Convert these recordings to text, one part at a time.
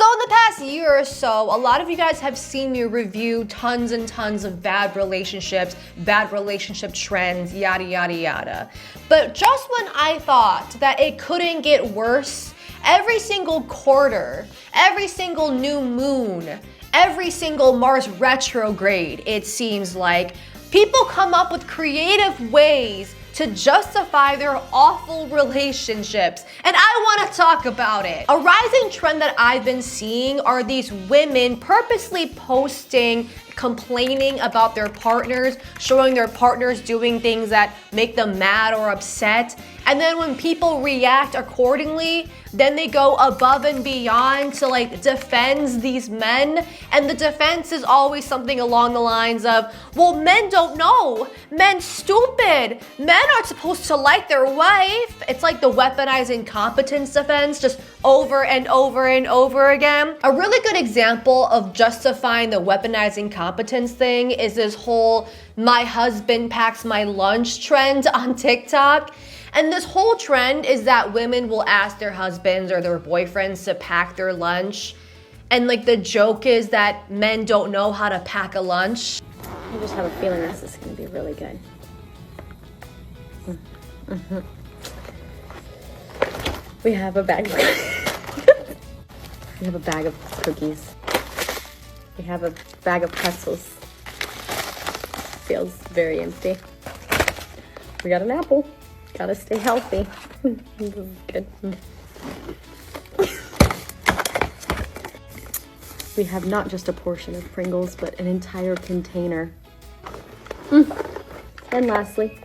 So in the past year or so, a lot of you guys have seen me review tons and tons of bad relationships, bad relationship trends, yada, yada, yada. But just when I thought that it couldn't get worse, every single quarter, every single new moon, every single Mars retrograde, it seems like, people come up with creative ways to justify their awful relationships, and I want to talk about it. A rising trend that I've been seeing are these women purposely posting, complaining about their partners, showing their partners doing things that make them mad or upset, and then when people react accordingly, then they go above and beyond to like defend these men, and the defense is always something along the lines of, well, men don't know, men stupid, men aren't supposed to like their wife. It's like the weaponized incompetence defense, just over and over and over again. A really good example of justifying the weaponized incompetence thing is this whole "my husband packs my lunch" trend on TikTok. And this whole trend is that women will ask their husbands or their boyfriends to pack their lunch. And like the joke is that men don't know how to pack a lunch. I just have a feeling this is gonna be really good. Mm-hmm. We have a bag. We have a bag of cookies. We have a bag of pretzels. Feels very empty. We got an apple. Gotta stay healthy. This is good. We have not just a portion of Pringles, but an entire container. And lastly,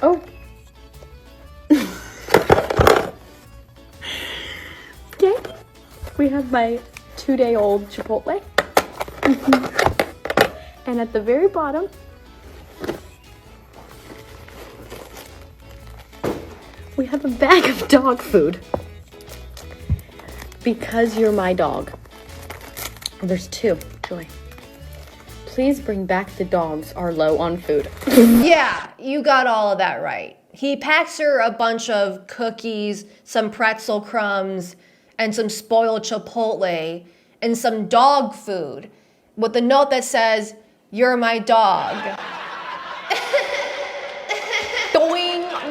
okay, we have my 2-day-old Chipotle. And at the very bottom, we have a bag of dog food. Because you're my dog. There's 2, Joy. Please bring back the dogs are low on food. Yeah, you got all of that right. He packs her a bunch of cookies, some pretzel crumbs, and some spoiled Chipotle, and some dog food, with a note that says, "You're my dog."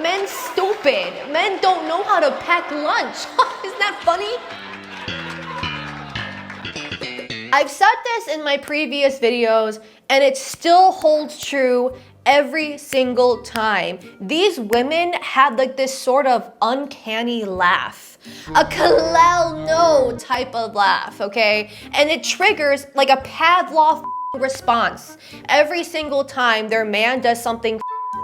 Men stupid. Men don't know how to pack lunch. Isn't that funny? I've said this in my previous videos, and it still holds true every single time. These women had like this sort of uncanny laugh. A Kalel no type of laugh, okay? And it triggers like a Pavlov response every single time their man does something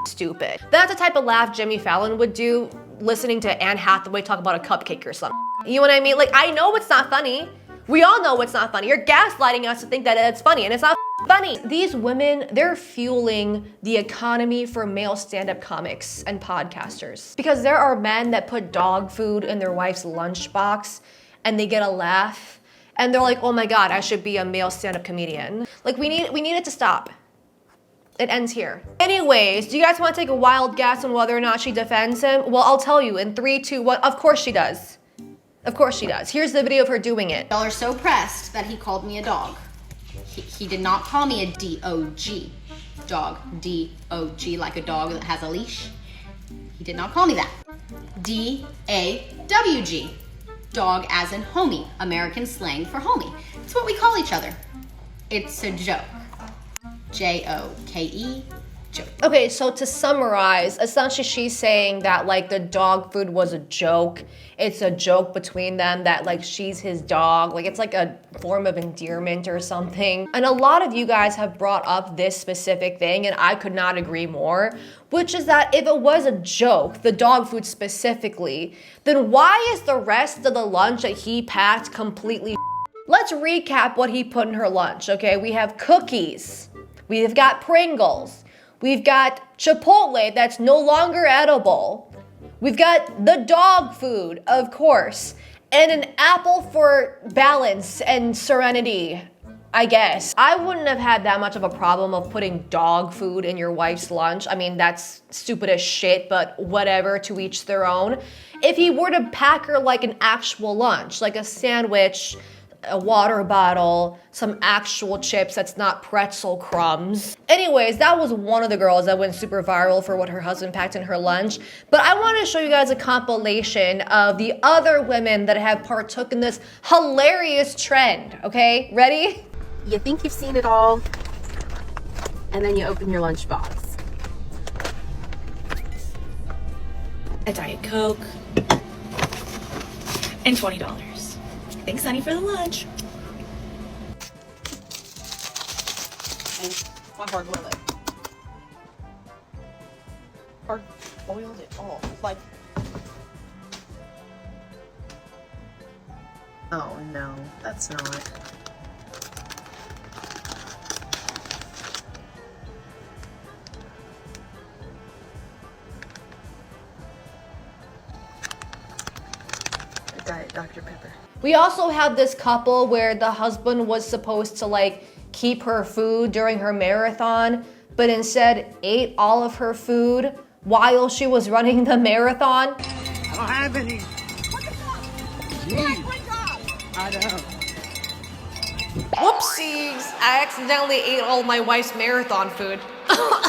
stupid. That's the type of laugh Jimmy Fallon would do listening to Anne Hathaway talk about a cupcake or something. You know what I mean? Like, I know it's not funny. We all know it's not funny. You're gaslighting us to think that it's funny, and it's not funny. These women, they're fueling the economy for male stand-up comics and podcasters. Because there are men that put dog food in their wife's lunchbox and they get a laugh, and they're like, oh my God, I should be a male stand-up comedian. Like, we need it to stop. It ends here. Anyways, do you guys want to take a wild guess on whether or not she defends him? Well, I'll tell you in 3, 2, 1. Of course she does. Of course she does. Here's the video of her doing it. Y'all are so pressed that he called me a dog. He did not call me a DOG. Dog. D-O-G, like a dog that has a leash. He did not call me that. D-A-W-G. Dog as in homie. American slang for homie. It's what we call each other. It's a joke. J-O-K-E, joke. Okay, so to summarize, essentially she's saying that like the dog food was a joke. It's a joke between them that like she's his dog. Like it's like a form of endearment or something. And a lot of you guys have brought up this specific thing, and I could not agree more, which is that if it was a joke, the dog food specifically, then why is the rest of the lunch that he packed completely? Let's recap what he put in her lunch, okay? We have cookies. We've got Pringles. We've got Chipotle that's no longer edible. We've got the dog food, of course, and an apple for balance and serenity, I guess. I wouldn't have had that much of a problem of putting dog food in your wife's lunch. I mean, that's stupid as shit, but whatever, to each their own. If he were to pack her like an actual lunch, like a sandwich, a water bottle, some actual chips that's not pretzel crumbs. Anyways, that was one of the girls that went super viral for what her husband packed in her lunch. But I want to show you guys a compilation of the other women that have partook in this hilarious trend, okay? Ready? You think you've seen it all, and then you open your lunchbox. A Diet Coke, and $20. Thanks, honey, for the lunch. And I hard boiled it. Hard boiled it all. Like, oh no, that's not. Diet Dr. Pepper. We also have this couple where the husband was supposed to like keep her food during her marathon, but instead ate all of her food while she was running the marathon. I don't have any. Jeez. I know. Whoopsies! I accidentally ate all my wife's marathon food.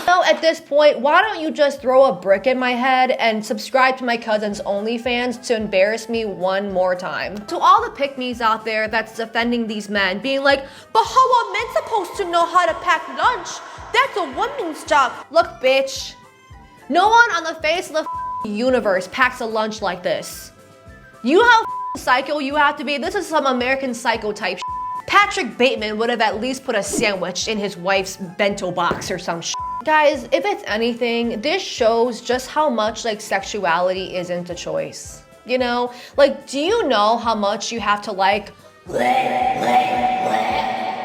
So at this point, why don't you just throw a brick in my head and subscribe to my cousin's OnlyFans to embarrass me one more time? To all the pick-me's out there that's defending these men, being like, but how are men supposed to know how to pack lunch? That's a woman's job. Look, bitch. No one on the face of the universe packs a lunch like this. You know how psycho you have to be? This is some American Psycho type shit. Patrick Bateman would have at least put a sandwich in his wife's bento box or some shit. Guys, if it's anything, this shows just how much like sexuality isn't a choice. You know? Like, do you know how much you have to like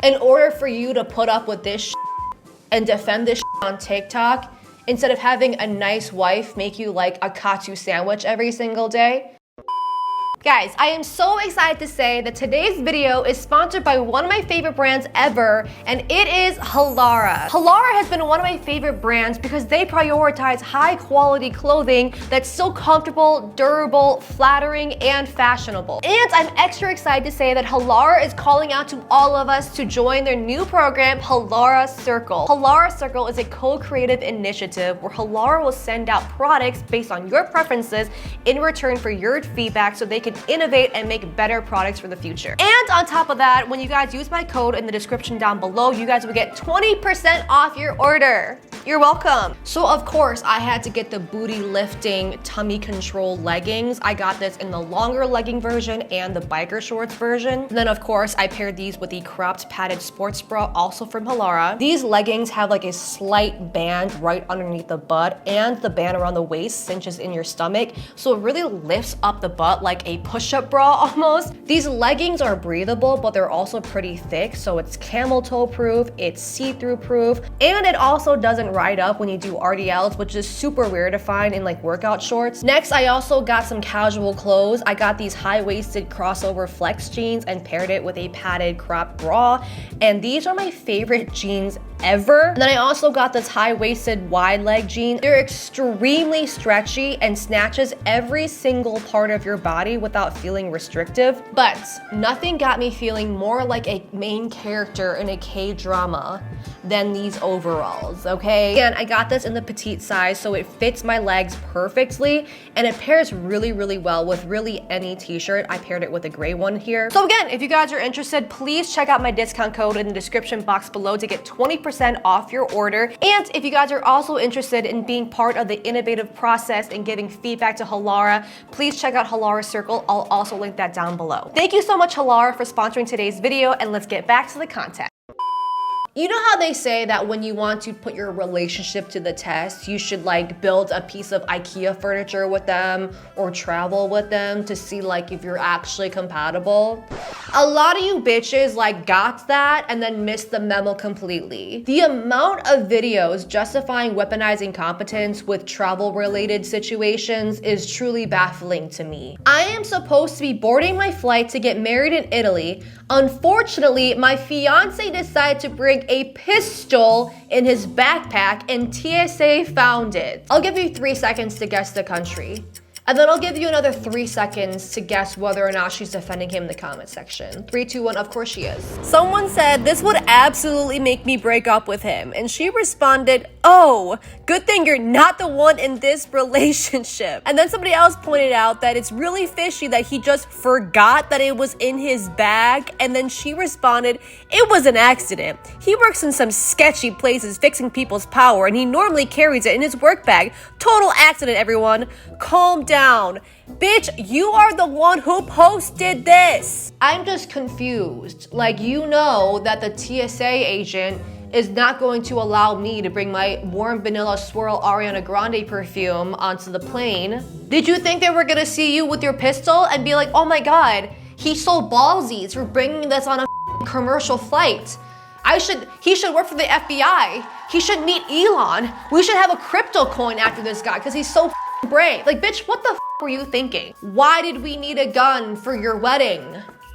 in order for you to put up with this shit and defend this shit on TikTok instead of having a nice wife make you like a katsu sandwich every single day? Guys, I am so excited to say that today's video is sponsored by one of my favorite brands ever, and it is Halara. Halara has been one of my favorite brands because they prioritize high quality clothing that's so comfortable, durable, flattering, and fashionable. And I'm extra excited to say that Halara is calling out to all of us to join their new program, Halara Circle. Halara Circle is a co-creative initiative where Halara will send out products based on your preferences in return for your feedback so they can innovate and make better products for the future. And on top of that, when you guys use my code in the description down below, you guys will get 20% off your order. You're welcome. So of course, I had to get the booty lifting tummy control leggings. I got this in the longer legging version and the biker shorts version. And then of course, I paired these with the cropped padded sports bra, also from Halara. These leggings have like a slight band right underneath the butt, and the band around the waist cinches in your stomach. So it really lifts up the butt like a push-up bra almost. These leggings are breathable, but they're also pretty thick. So it's camel toe proof, it's see-through proof, and it also doesn't ride up when you do RDLs, which is super rare to find in like workout shorts. Next, I also got some casual clothes. I got these high-waisted crossover flex jeans and paired it with a padded cropped bra. And these are my favorite jeans ever. And then I also got this high-waisted wide leg jean. They're extremely stretchy and snatches every single part of your body without feeling restrictive. But nothing got me feeling more like a main character in a K-drama than these overalls, okay? And I got this in the petite size, so it fits my legs perfectly, and it pairs really, really well with really any t-shirt. I paired it with a gray one here. So again, if you guys are interested, please check out my discount code in the description box below to get 20% off your order. And if you guys are also interested in being part of the innovative process and giving feedback to Halara, please check out Halara Circle. I'll also link that down below. Thank you so much, Halara, for sponsoring today's video, and let's get back to the content. You know how they say that when you want to put your relationship to the test, you should like build a piece of IKEA furniture with them or travel with them to see like if you're actually compatible? A lot of you bitches like got that and then missed the memo completely. The amount of videos justifying weaponizing competence with travel related situations is truly baffling to me. I am supposed to be boarding my flight to get married in Italy. Unfortunately, my fiance decided to bring a pistol in his backpack and TSA found it. I'll give you 3 seconds to guess the country. And then I'll give you another 3 seconds to guess whether or not she's defending him in the comment section. 3, 2, 1, of course she is. Someone said, this would absolutely make me break up with him. And she responded, oh, good thing you're not the one in this relationship. And then somebody else pointed out that it's really fishy that he just forgot that it was in his bag. And then she responded, it was an accident. He works in some sketchy places fixing people's power and he normally carries it in his work bag. Total accident, everyone. Calm down. Bitch, you are the one who posted this. I'm just confused. Like, you know that the TSA agent is not going to allow me to bring my warm vanilla swirl Ariana Grande perfume onto the plane. Did you think they were gonna see you with your pistol and be like, oh my God, he's so ballsy for bringing this on a commercial flight. He should work for the FBI. He should meet Elon. We should have a crypto coin after this guy because he's so brave. Like, bitch, what the were you thinking? Why did we need a gun for your wedding?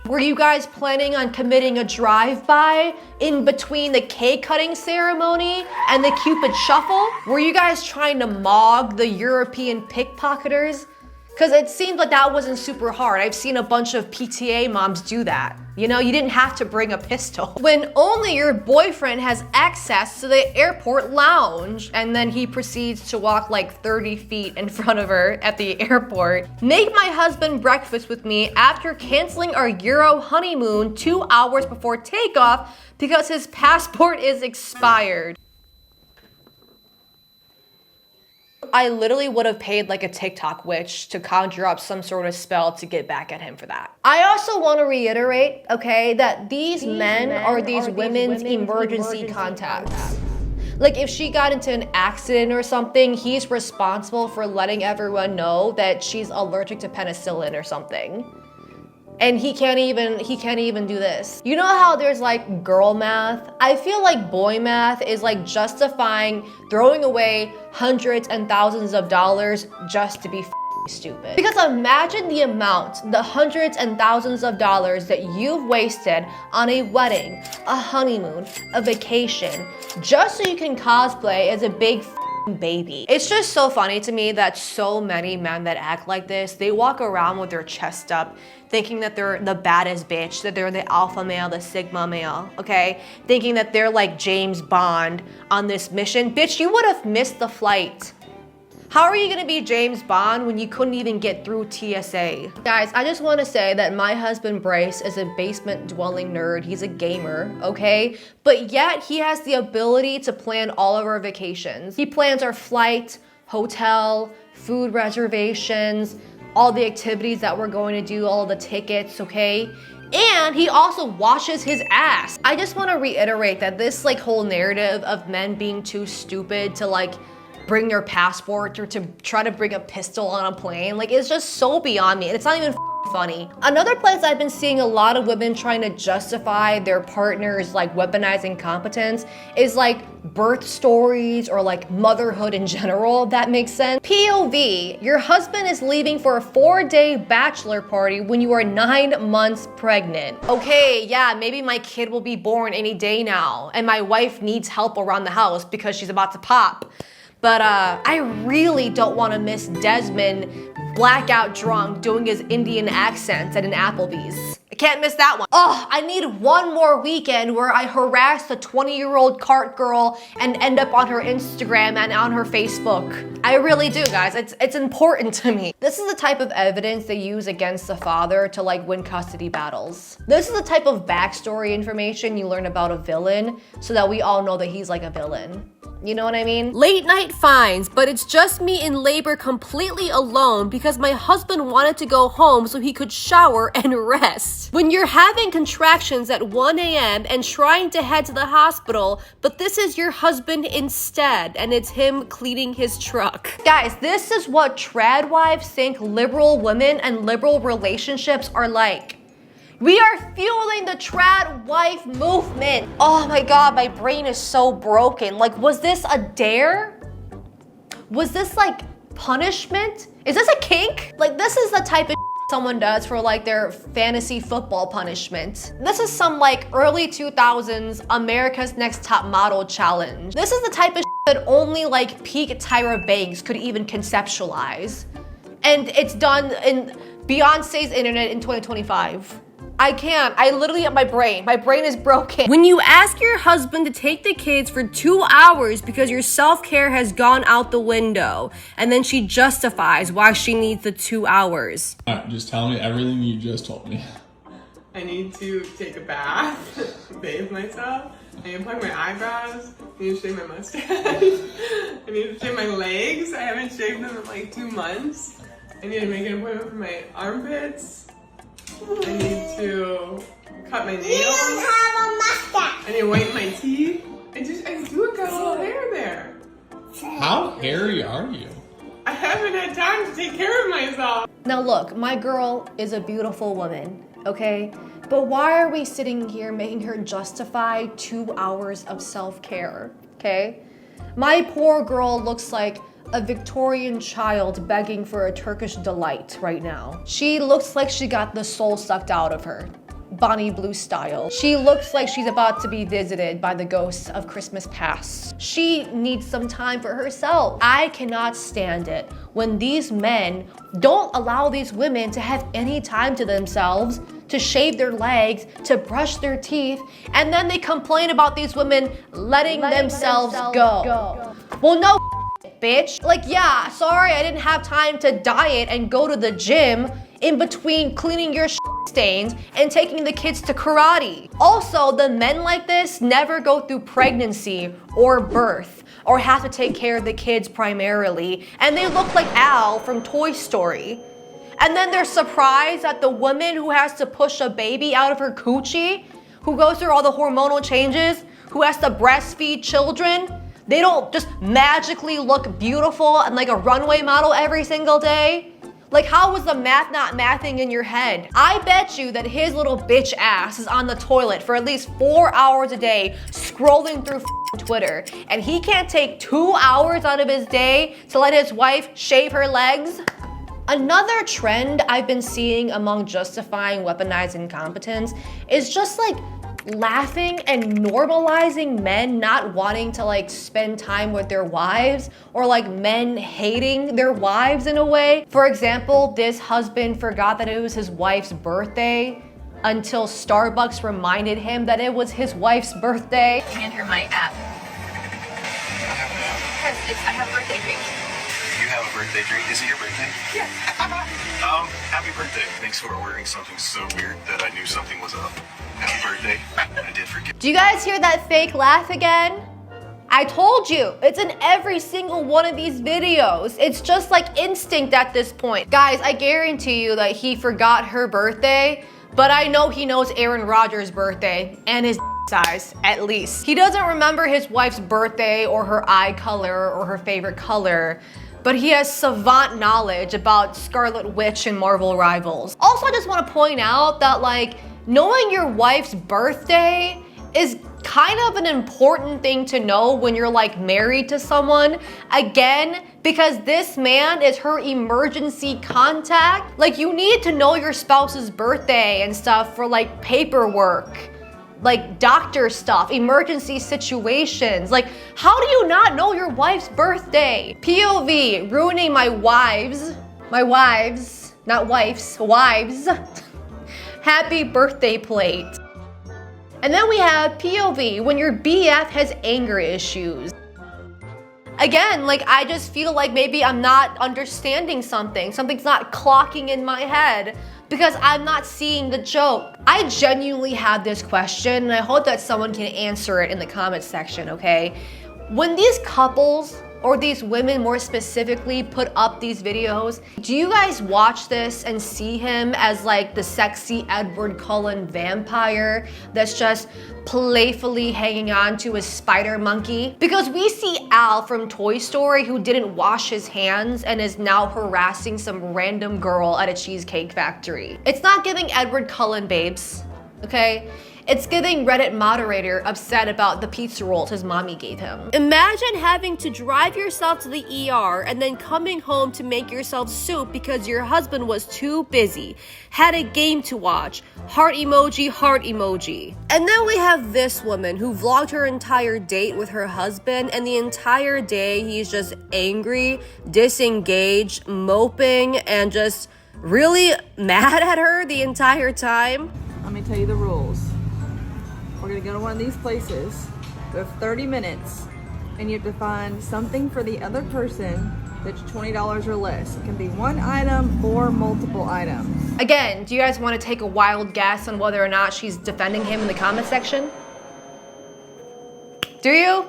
Were you guys planning on committing a drive-by in between the cake cutting ceremony and the Cupid shuffle? Were you guys trying to mog the European pickpocketers? Because it seemed like that wasn't super hard. I've seen a bunch of PTA moms do that. You know, you didn't have to bring a pistol. When only your boyfriend has access to the airport lounge, and then he proceeds to walk like 30 feet in front of her at the airport. Make my husband breakfast with me after canceling our Euro honeymoon 2 hours before takeoff because his passport is expired. I literally would have paid like a TikTok witch to conjure up some sort of spell to get back at him for that. I also want to reiterate, okay, that these men are these women's emergency contacts. Like, if she got into an accident or something, he's responsible for letting everyone know that she's allergic to penicillin or something. And he can't even do this. You know how there's like girl math? I feel like boy math is like justifying throwing away hundreds and thousands of dollars just to be stupid. Because imagine the amount, the hundreds and thousands of dollars that you've wasted on a wedding, a honeymoon, a vacation, just so you can cosplay as a big baby. It's just so funny to me that so many men that act like this, they walk around with their chest up, thinking that they're the baddest bitch, that they're the alpha male, the sigma male, okay? Thinking that they're like James Bond on this mission. Bitch, you would have missed the flight. How are you gonna be James Bond when you couldn't even get through TSA? Guys, I just wanna say that my husband Bryce is a basement dwelling nerd. He's a gamer, okay? But yet he has the ability to plan all of our vacations. He plans our flight, hotel, food reservations, all the activities that we're going to do, all the tickets, okay? And he also washes his ass. I just wanna reiterate that this like whole narrative of men being too stupid to like bring their passport or to try to bring a pistol on a plane, like, it's just so beyond me. And it's not even funny. Another place I've been seeing a lot of women trying to justify their partners like weaponizing competence is like birth stories or like motherhood in general, if that makes sense. POV, your husband is leaving for a 4-day bachelor party when you are 9 months pregnant. Okay, yeah, maybe my kid will be born any day now and my wife needs help around the house because she's about to pop. But I really don't want to miss Desmond blackout drunk doing his Indian accent at an Applebee's. I can't miss that one. Oh, I need one more weekend where I harass the 20-year-old cart girl and end up on her Instagram and on her Facebook. I really do, guys. It's important to me. This is the type of evidence they use against the father to like win custody battles. This is the type of backstory information you learn about a villain so that we all know that he's like a villain. You know what I mean? Late night finds, but it's just me in labor completely alone because my husband wanted to go home so he could shower and rest. When you're having contractions at 1 a.m. and trying to head to the hospital, but this is your husband instead, and it's him cleaning his truck. Guys, this is what trad wives think liberal women and liberal relationships are like. We are fueling the trad wife movement. Oh my God, my brain is so broken. Like, was this a dare? Was this like punishment? Is this a kink? Like, this is the type of someone does for like their fantasy football punishment. This is some like early 2000s America's Next Top Model challenge. This is the type of that only like peak Tyra Banks could even conceptualize. And it's done in Beyonce's internet in 2025. I can't. I literally have my brain is broken. When you ask your husband to take the kids for 2 hours because your self-care has gone out the window, and then she justifies why she needs the 2 hours. Just tell me everything you just told me. I need to take a bath, bathe myself. I need to plug my eyebrows. I need to shave my mustache. I need to shave my legs. I haven't shaved them in like 2 months. I need to make an appointment for my armpits. I need to cut my nails. You don't have a mustache. I need to whiten my teeth. I do got a little hair there. How hairy are you? I haven't had time to take care of myself. Now look, my girl is a beautiful woman, okay? But why are we sitting here making her justify 2 hours of self-care, okay? My poor girl looks like a Victorian child begging for a Turkish delight right now. She looks like she got the soul sucked out of her, Bonnie Blue style. She looks like she's about to be visited by the ghosts of Christmas past. She needs some time for herself. I cannot stand it when these men don't allow these women to have any time to themselves, to shave their legs, to brush their teeth, and then they complain about these women letting themselves go. Well, no, bitch. Like, yeah, sorry I didn't have time to diet and go to the gym in between cleaning your stains and taking the kids to karate. Also, the men like this never go through pregnancy or birth or have to take care of the kids primarily, and they look like Al from Toy Story. And then they're surprised that the woman who has to push a baby out of her coochie, who goes through all the hormonal changes, who has to breastfeed children, they don't just magically look beautiful and like a runway model every single day. Like, how was the math not mathing in your head? I bet you that his little bitch ass is on the toilet for at least 4 hours a day scrolling through Twitter, and he can't take 2 hours out of his day to let his wife shave her legs. Another trend I've been seeing among justifying weaponized incompetence is just like laughing and normalizing men not wanting to like spend time with their wives, or like men hating their wives in a way. For example, this husband forgot that it was his wife's birthday until Starbucks reminded him that it was his wife's birthday. Hand her my app. I have a birthday drink. You have a birthday drink? Is it your birthday? Yeah. Happy birthday. Thanks for ordering something so weird that I knew something was up. Happy birthday. I did forget. Do you guys hear that fake laugh again? I told you, it's in every single one of these videos. It's just like instinct at this point. Guys, I guarantee you that he forgot her birthday, but I know he knows Aaron Rodgers' birthday and his size, at least. He doesn't remember his wife's birthday or her eye color or her favorite color, but he has savant knowledge about Scarlet Witch and Marvel Rivals. Also, I just want to point out that like knowing your wife's birthday is kind of an important thing to know when you're like married to someone. Again, because this man is her emergency contact. Like, you need to know your spouse's birthday and stuff for like paperwork, like doctor stuff, emergency situations. Like, how do you not know your wife's birthday? POV, ruining my wives, not wives, wives. Happy birthday plate. And then we have POV, when your BF has anger issues. Again, like, I just feel like maybe I'm not understanding something. Something's not clocking in my head because I'm not seeing the joke. I genuinely have this question, and I hope that someone can answer it in the comments section, okay? When these couples, or these women more specifically, put up these videos, do you guys watch this and see him as like the sexy Edward Cullen vampire that's just playfully hanging on to his spider monkey? Because we see Al from Toy Story who didn't wash his hands and is now harassing some random girl at a cheesecake factory. It's not giving Edward Cullen, babes, okay? It's giving Reddit moderator upset about the pizza rolls his mommy gave him. Imagine having to drive yourself to the ER and then coming home to make yourself soup because your husband was too busy, had a game to watch, heart emoji, heart emoji. And then we have this woman who vlogged her entire date with her husband, and the entire day he's just angry, disengaged, moping, and just really mad at her the entire time. Let me tell you the rules. We're gonna go to one of these places. We have 30 minutes, and you have to find something for the other person that's $20 or less. It can be one item or multiple items. Again, do you guys want to take a wild guess on whether or not she's defending him in the comment section? Do you?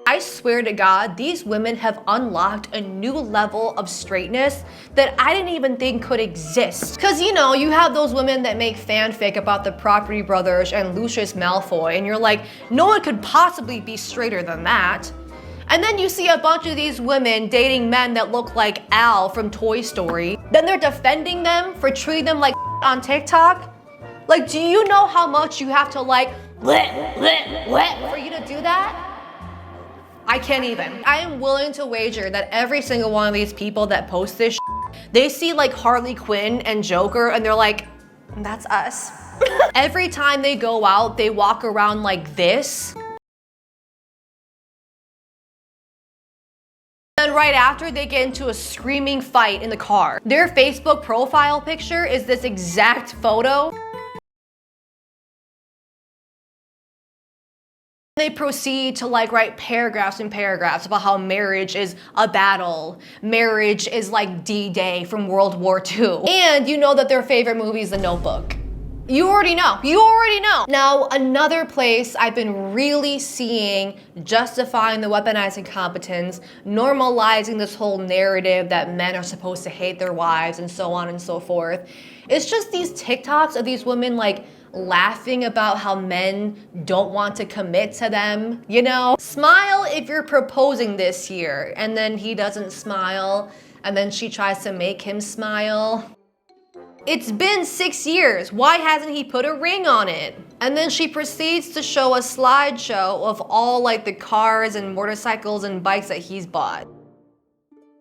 I swear to God, these women have unlocked a new level of straightness that I didn't even think could exist. Cause you know, you have those women that make fanfic about the Property Brothers and Lucius Malfoy, and you're like, no one could possibly be straighter than that. And then you see a bunch of these women dating men that look like Al from Toy Story. Then they're defending them for treating them like on TikTok. Like, do you know how much you have to like, for you to do that? I can't even. I am willing to wager that every single one of these people that post this they see like Harley Quinn and Joker and they're like, that's us. Every time they go out, they walk around like this. Then right after, they get into a screaming fight in the car. Their Facebook profile picture is this exact photo. They proceed to like write paragraphs and paragraphs about how marriage is a battle. Marriage is like D-Day from World War II. And you know that their favorite movie is The Notebook. You already know. You already know. Now, another place I've been really seeing justifying the weaponizing competence, normalizing this whole narrative that men are supposed to hate their wives and so on and so forth, it's just these TikToks of these women like laughing about how men don't want to commit to them, you know? Smile if you're proposing this year, and then he doesn't smile, and then she tries to make him smile. It's been 6 years, why hasn't he put a ring on it? And then she proceeds to show a slideshow of all like the cars and motorcycles and bikes that he's bought.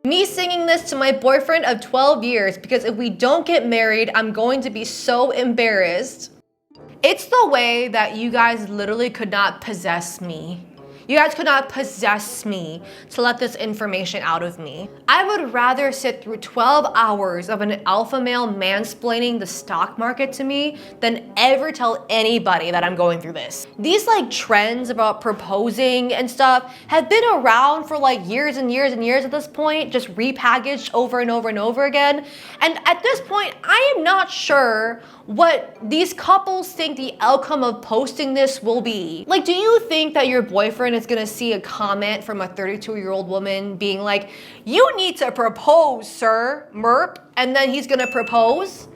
Me singing this to my boyfriend of 12 years because if we don't get married, I'm going to be so embarrassed. It's the way that you guys literally could not possess me. You guys could not possess me to let this information out of me. I would rather sit through 12 hours of an alpha male mansplaining the stock market to me than ever tell anybody that I'm going through this. These like trends about proposing and stuff have been around for like years and years and years at this point, just repackaged over and over and over again. And at this point, I am not sure what these couples think the outcome of posting this will be. Like, do you think that your boyfriend is gonna see a comment from a 32-year-old woman being like, you need to propose, sir, merp, and then he's gonna propose?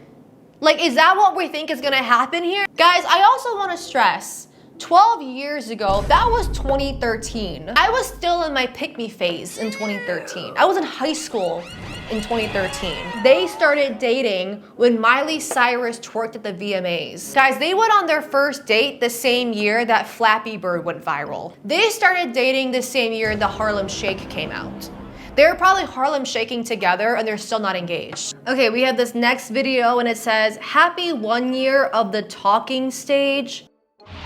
Like, is that what we think is gonna happen here? Guys, I also wanna stress, 12 years ago, that was 2013. I was still in my pick-me phase in 2013. I was in high school in 2013. They started dating when Miley Cyrus twerked at the VMAs. Guys, they went on their first date the same year that Flappy Bird went viral. They started dating the same year the Harlem Shake came out. They're probably Harlem shaking together and they're still not engaged. Okay, we have this next video and it says, happy 1 year of the talking stage.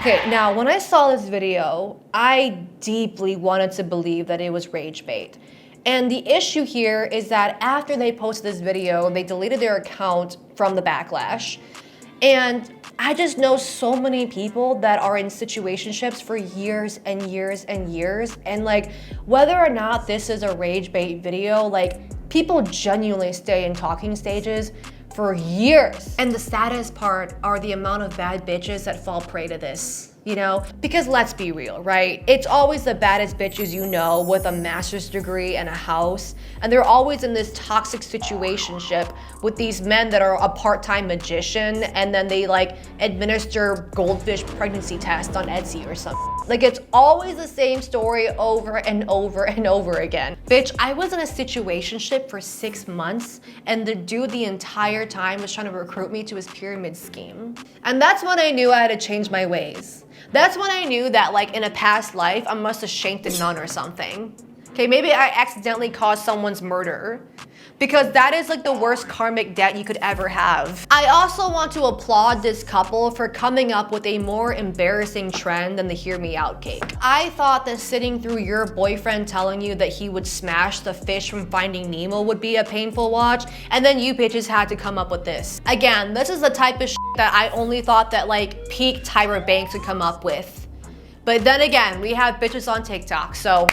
Okay, now when I saw this video, I deeply wanted to believe that it was rage bait. And the issue here is that after they posted this video, they deleted their account from the backlash. And I just know so many people that are in situationships for years and years and years. And like, whether or not this is a rage bait video, like people genuinely stay in talking stages for years. And the saddest part are the amount of bad bitches that fall prey to this. you know? Because let's be real, right? It's always the baddest bitches you know with a master's degree and a house, and they're always in this toxic situationship with these men that are a part-time magician, and then they like administer goldfish pregnancy tests on Etsy or something. Like, it's always the same story over and over and over again. Bitch, I was in a situationship for 6 months, and the dude the entire time was trying to recruit me to his pyramid scheme. And that's when I knew I had to change my ways. That's when I knew that, like, in a past life, I must have shanked a nun or something. Okay, maybe I accidentally caused someone's murder, because that is like the worst karmic debt you could ever have. I also want to applaud this couple for coming up with a more embarrassing trend than the hear me out cake. I thought that sitting through your boyfriend telling you that he would smash the fish from Finding Nemo would be a painful watch, and then you bitches had to come up with this. Again, this is the type of shit that I only thought that like peak Tyra Banks would come up with. But then again, we have bitches on TikTok, so.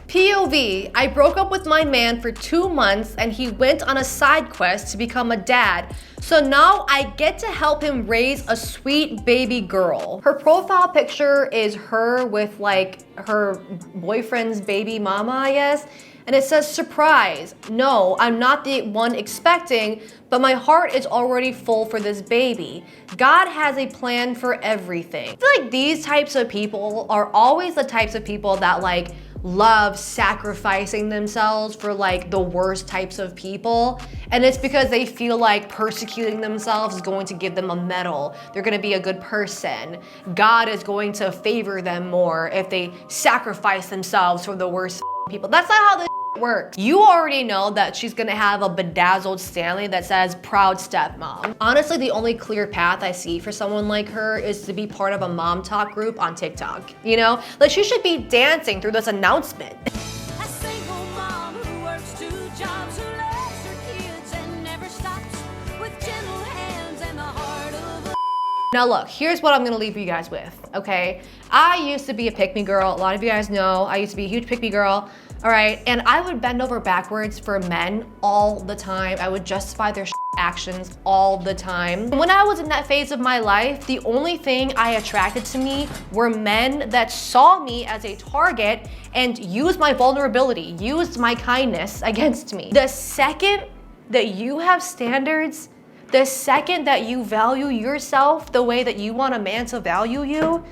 POV, I broke up with my man for 2 months and he went on a side quest to become a dad. So now I get to help him raise a sweet baby girl. Her profile picture is her with like her boyfriend's baby mama, I guess. And it says, surprise. No, I'm not the one expecting, but my heart is already full for this baby. God has a plan for everything. I feel like these types of people are always the types of people that like love sacrificing themselves for like the worst types of people, and it's because they feel like persecuting themselves is going to give them a medal. They're going to be a good person. God is going to favor them more if they sacrifice themselves for the worst people. That's not how this works. You already know that she's gonna have a bedazzled Stanley that says proud stepmom. Honestly, the only clear path I see for someone like her is to be part of a mom talk group on TikTok. You know, like she should be dancing through this announcement. A single mom who works 2 jobs, who loves her kids and never stops, with gentle hands and the heart of a... Now look, here's what I'm gonna leave you guys with, okay? I used to be a pick-me girl. A lot of you guys know I used to be a huge pick-me girl. All right, and I would bend over backwards for men all the time. I would justify their actions all the time. When I was in that phase of my life, the only thing I attracted to me were men that saw me as a target and used my vulnerability, used my kindness against me. The second that you have standards, the second that you value yourself the way that you want a man to value you,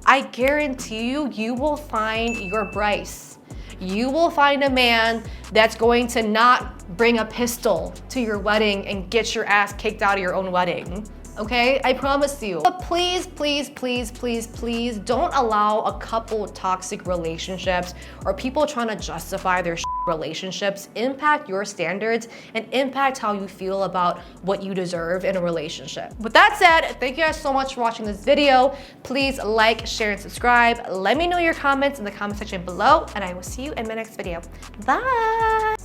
I guarantee you, you will find your Bryce. You will find a man that's going to not bring a pistol to your wedding and get your ass kicked out of your own wedding. Okay, I promise you. But please, please, please, please, please don't allow a couple toxic relationships or people trying to justify their relationships impact your standards and impact how you feel about what you deserve in a relationship. With that said, thank you guys so much for watching this video. Please like, share, and subscribe. Let me know your comments in the comment section below, and I will see you in my next video. Bye.